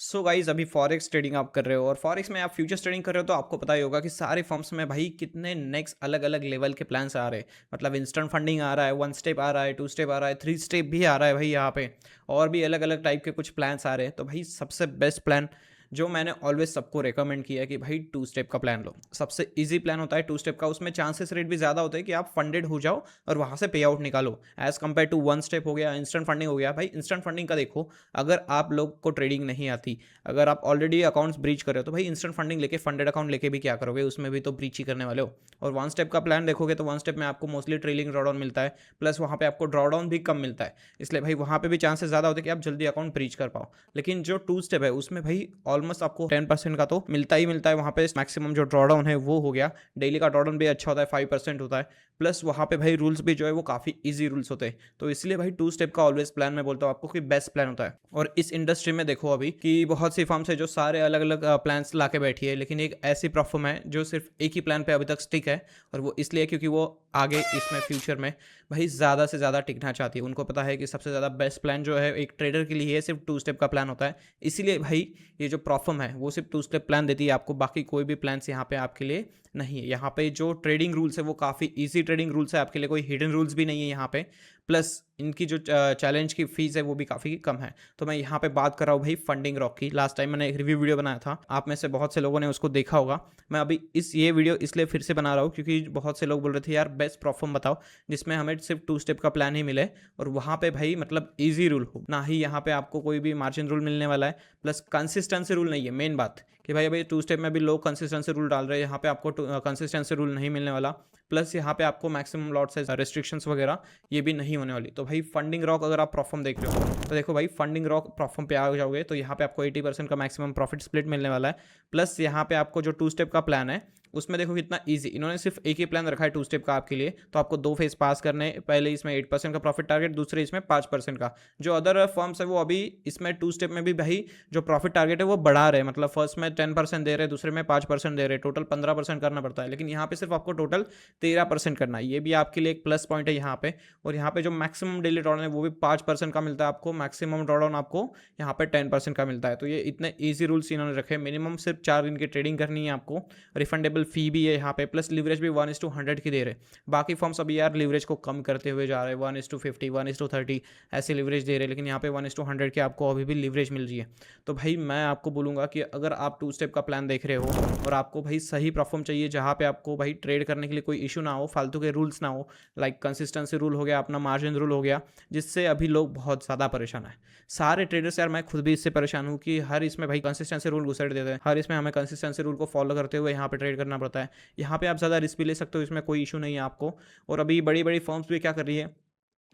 So guys अभी forex trading आप कर रहे हो और फॉरेक्स में आप फ्यूचर्स ट्रेडिंग कर रहे हो तो आपको पता ही होगा कि सारे फर्म्स में भाई कितने नेक्स्ट अलग अलग लेवल के प्लान्स आ रहे हैं। मतलब इंस्टेंट फंडिंग आ रहा है, 1 स्टेप आ रहा है, 2 स्टेप आ रहा है, 3 स्टेप भी आ रहा है भाई यहाँ पे। और भी अलग अलग टाइप के कुछ प्लान्स आ रहे हैं। तो भाई सबसे बेस्ट प्लान जो मैंने ऑलवेज सबको रेकमेंड किया है कि भाई 2 स्टेप का प्लान लो। सबसे इजी प्लान होता है 2 स्टेप का। उसमें चांसेस रेट भी ज़्यादा होते हैं कि आप फंडेड हो जाओ और वहाँ से पे आउट निकालो, एज कम्पेयर टू 1 स्टेप हो गया, इंस्टेंट फंडिंग हो गया। भाई इंस्टेंट फंडिंग का देखो, अगर आप लोग को ट्रेडिंग नहीं आती, अगर आप ऑलरेडी अकाउंट्स ब्रीच कर रहे हो तो भाई इंस्टेंट फंडिंग लेके फंडेड अकाउंट लेके भी क्या करोगे, उसमें भी तो ब्रीच ही करने वाले हो। और 1 स्टेप का प्लान देखोगे तो 1 स्टेप में आपको मोस्टली ट्रेलिंग ड्रॉडाउन मिलता है, प्लस वहाँ पे आपको ड्रॉडाउन भी कम मिलता है। इसलिए भाई वहाँ पे भी चांसेस ज़्यादा होते हैं कि आप जल्दी अकाउंट ब्रीच कर पाओ। लेकिन जो 2 स्टेप है उसमें भाई ऑलमोस्ट आपको 10% का तो मिलता ही मिलता है। वहाँ पे मैक्सिमम जो ड्रॉडाउन है वो हो गया, डेली का ड्रॉडाउन भी अच्छा होता है, 5% होता है। प्लस वहाँ पे भाई रूल्स भी जो है वो काफ़ी ईजी रूल्स होते हैं। तो इसलिए भाई 2 स्टेप का ऑलवेज प्लान मैं बोलता हूँ आपको कि बेस्ट प्लान होता है। और इस इंडस्ट्री में देखो अभी कि बहुत सी फर्म्स है जो सारे अलग अलग प्लान्स ला के बैठी है, लेकिन एक ऐसी प्रोफर्म है जो सिर्फ एक ही प्लान पे अभी तक स्टिक है। और वो इसलिए क्योंकि वो आगे इसमें फ्यूचर में भाई ज़्यादा से ज़्यादा टिकना चाहती है। उनको पता है कि सबसे ज़्यादा बेस्ट प्लान जो है एक ट्रेडर के लिए सिर्फ 2 स्टेप का प्लान होता है। इसीलिए भाई ये जो प्रोफर्म है वो सिर्फ 2 स्टेप प्लान देती है आपको, बाकी कोई भी प्लान्स यहाँ पे आपके लिए नहीं है। यहाँ पे जो ट्रेडिंग रूल्स है वो काफ़ी इजी ट्रेडिंग रूल्स है आपके लिए, कोई हिडन रूल्स भी नहीं है यहाँ पे। प्लस इनकी जो चैलेंज की फीस है वो भी काफ़ी कम है। तो मैं यहाँ पे बात कर रहा हूँ भाई फंडिंग रॉक की। लास्ट टाइम मैंने एक रिव्यू वीडियो बनाया था, आप में से बहुत से लोगों ने उसको देखा होगा। मैं अभी ये वीडियो इसलिए फिर से बना रहा हूँ क्योंकि बहुत से लोग बोल रहे थे यार बेस्ट प्रोफॉर्म बताओ जिसमें हमें सिर्फ 2 स्टेप का प्लान ही मिले और वहाँ पे भाई मतलब ईजी रूल हो, ना ही यहाँ पे आपको कोई भी मार्जिन रूल मिलने वाला है। प्लस कंसिस्टेंसी रूल नहीं है मेन बात, कि भाई अभी 2 स्टेप में भी लोग कंसिस्टेंसी रूल डाल रहे हैं, यहाँ पे आपको कंसिस्टेंसी रूल नहीं मिलने वाला। प्लस यहाँ पे आपको मैक्सिमम लॉट साइज रेस्ट्रिक्शंस वगैरह ये भी नहीं होने वाली। तो भाई फंडिंग रॉक अगर आप प्रॉफर्म देख रहे हो तो देखो भाई फंडिंग रॉक प्रॉफर्म पे आ जाओगे तो यहाँ पे आपको 80% का मैक्सिमम प्रॉफिट स्प्लिट मिलने वाला है। प्लस यहाँ पे आपको जो 2 स्टेप का प्लान है उसमें देखो कितना इजी, इन्होंने सिर्फ एक ही प्लान रखा है 2 स्टेप का आपके लिए। तो आपको 2 फेज पास करने, पहले इसमें 8% का प्रॉफिट टारगेट, दूसरे इसमें 5% का। जो अदर फर्म्स है वो अभी इसमें 2 स्टेप में भी भाई जो प्रॉफिट टारगेट है वो बढ़ा रहे हैं। मतलब फर्स्ट में 10% दे रहे हैं, दूसरे में 5% दे रहे हैं, टोटल 15% करना पड़ता है। लेकिन यहाँ पे सिर्फ आपको टोटल 13% करना है, ये भी आपके लिए एक प्लस पॉइंट है यहाँ पे। और यहाँ पे जो मैक्सिमम डेली ड्रॉडाउन है वो भी 5% का मिलता है आपको, मैक्सिमम ड्रॉडाउन आपको यहाँ पे 10% का मिलता है। तो ये इतने ईजी रूल्स इन्होंने रखे। मिनिमम सिर्फ 4 दिन की ट्रेडिंग करनी है आपको, रिफंडेबल फी भी है यहाँ पे, प्लस लिवरेज भी 1:100 की दे रहे। बाकी फॉर्म्स अभी यार लिवरेज को कम करते हुए जा रहे हैं, 1:50, 1:30 ऐसे लिवरेज दे रहे हैं, लेकिन यहाँ पे 1:100 की आपको अभी भी लिवरेज मिल रही है। तो भाई मैं आपको बोलूँगा कि अगर आप 2 स्टेप का प्लान देख रहे हो और आपको भाई सही परफॉर्म चाहिए जहाँ पे आपको भाई ट्रेड करने के लिए कोई इशू ना हो, फालतू के रूल्स ना हो, लाइक कंसिस्टेंसी रूल हो गया, अपना मार्जिन रूल हो गया, जिससे अभी लोग बहुत ज़्यादा परेशान है। सारे ट्रेडर्स यार, मैं खुद भी इससे परेशान हूँ कि हर इसमें भाई कंसिस्टेंसी रूल घुसेड़ देते हैं, हर इसमें हमें कंसिस्टेंसी रूल को फॉलो करते हुए यहाँ पे ट्रेड करना पड़ता है। यहाँ पे आप ज़्यादा रिस्क भी ले सकते हो, इसमें कोई इशू नहीं है आपको। और अभी बड़ी बड़ी फर्म्स भी क्या कर रही है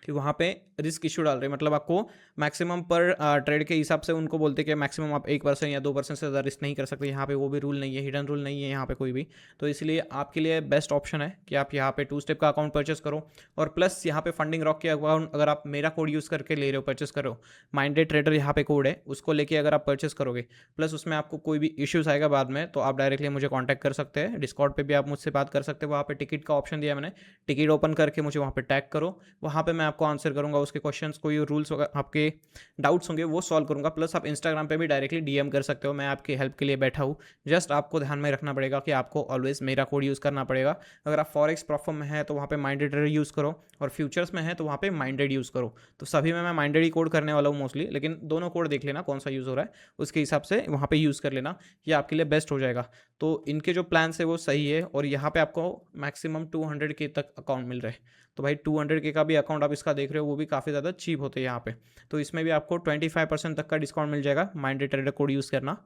कि वहाँ पे रिस्क इशू डाल रहे हैं, मतलब आपको मैक्सिमम पर ट्रेड के हिसाब से उनको बोलते हैं कि मैक्सिमम आप 1% या 2% से ज़्यादा रिस्क नहीं कर सकते। यहाँ पे वो भी रूल नहीं है, हिडन रूल नहीं है यहाँ पे कोई भी। तो इसलिए आपके लिए बेस्ट ऑप्शन है कि आप यहाँ पे 2 स्टेप का अकाउंट परचेस करो। और प्लस यहाँ पे फंडिंग रॉक के अकाउंट अगर आप मेरा कोड यूज़ करके ले रहे हो, परचेस करो, माइंडेड ट्रेडर यहाँ पे कोड है, उसको लेके अगर आप परचेस करोगे, प्लस उसमें आपको कोई भी इश्यूज आएगा बाद में, तो आप डायरेक्टली मुझे कॉन्टैक्ट कर सकते हैं। डिस्कॉर्ड पर भी आप मुझसे बात कर सकते हो, वहाँ पे टिकट का ऑप्शन दिया मैंने, टिकट ओपन करके मुझे वहाँ पर टैग करो, वहाँ पर मैं आपको आंसर करूँगा उसके क्वेश्चंस, कोई रूल्स आपके डाउट्स होंगे वो सॉल्व करूंगा। प्लस आप इंस्टाग्राम पे भी डायरेक्टली डीएम कर सकते हो, मैं आपकी हेल्प के लिए बैठा हूँ। जस्ट आपको ध्यान में रखना पड़ेगा कि आपको ऑलवेज मेरा कोड यूज़ करना पड़ेगा। अगर आप फॉरेक्स प्रॉफर्म में है तो वहाँ पे माइंडेड ट्रेडर यूज़ करो, और फ्यूचर्स में है तो वहाँ पे माइंडेड यूज़ करो। तो सभी में मैं माइंडेड ही कोड करने वाला हूँ मोस्टली, लेकिन दोनों कोड देख लेना कौन सा यूज़ हो रहा है, उसके हिसाब से वहाँ पे यूज़ कर लेना, ये आपके लिए बेस्ट हो जाएगा। तो इनके जो प्लान्स है वो सही है, और यहाँ पे आपको मैक्सिमम 200K तक अकाउंट मिल रहा है। तो भाई 200K का भी अकाउंट आप इसका देख रहे हो, वो भी काफ़ी ज़्यादा चीप होते हैं यहाँ पे। तो इसमें भी आपको 25% तक का डिस्काउंट मिल जाएगा, माइंडेड ट्रेडर कोड यूज़ करना,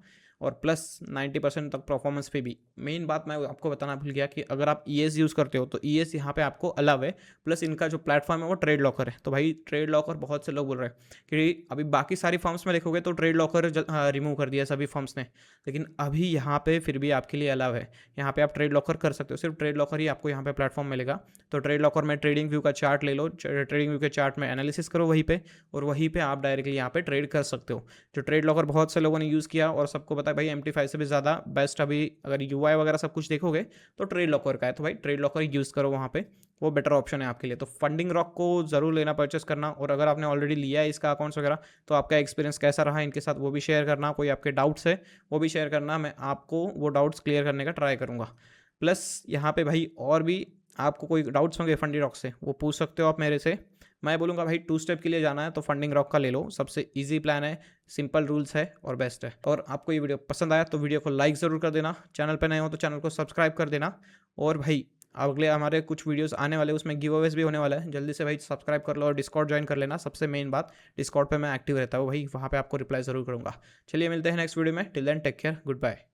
और प्लस 90% तक परफॉर्मेंस पे भी। मेन बात मैं आपको बताना भूल गया कि अगर आप ईएस यूज़ करते हो तो ईएस यहाँ पे आपको अलाउ है। प्लस इनका जो प्लेटफॉर्म है वो ट्रेड लॉकर है। तो भाई ट्रेड लॉकर बहुत से लोग बोल रहे हैं कि अभी बाकी सारी फर्म्स में देखोगे तो ट्रेड लॉकर रिमूव कर दिया सभी फर्म्स ने, लेकिन अभी यहाँ पे फिर भी आपके लिए अलाउ है। यहाँ पे आप ट्रेड लॉकर कर सकते हो, सिर्फ ट्रेड लॉकर ही आपको यहाँ पे प्लेटफॉर्म मिलेगा। तो ट्रेड लॉकर में ट्रेडिंग व्यू का चार्ट ले लो, ट्रेडिंग व्यू के चार्ट में एनालिसिस करो वहीं पे, और वहीं पे आप डायरेक्टली यहाँ पे ट्रेड कर सकते हो। जो ट्रेड लॉकर बहुत से लोगों ने यूज़ किया और सबको पता पता है भाई MT5 से भी ज़्यादा बेस्ट अभी अगर UI वगैरह सब कुछ देखोगे तो ट्रेड लॉकर का है, तो भाई ट्रेड लॉकर यूज़ करो वहाँ पे, वो बेटर ऑप्शन है आपके लिए। तो फंडिंग रॉक को ज़रूर लेना, परचेस करना, और अगर आपने ऑलरेडी लिया है इसका अकाउंट्स वगैरह तो आपका एक्सपीरियंस कैसा रहा इनके साथ वो भी शेयर करना, कोई आपके डाउट्स है वो भी शेयर करना, मैं आपको वो डाउट्स क्लियर करने का ट्राई करूँगा। प्लस यहाँ पे भाई और भी आपको कोई डाउट्स होंगे फंडिंग रॉक से वो पूछ सकते हो आप मेरे से। मैं बोलूँगा भाई 2 स्टेप के लिए जाना है तो फंडिंग रॉक का ले लो, सबसे ईजी प्लान है, सिंपल रूल्स है और बेस्ट है। और आपको ये वीडियो पसंद आया तो वीडियो को लाइक ज़रूर कर देना, चैनल पर नए हो तो चैनल को सब्सक्राइब कर देना। और भाई अगले हमारे कुछ वीडियोस आने वाले उसमें गिव अवेज भी होने वाला है, जल्दी से भाई सब्सक्राइब कर लो और डिस्कॉर्ड ज्वाइन कर लेना। सबसे मेन बात, डिस्कॉर्ड पे मैं एक्टिव रहता हूँ भाई, वहाँ पे आपको रिप्लाई ज़रूर करूँगा। चलिए मिलते हैं नेक्स्ट वीडियो में, till then take care, good bye.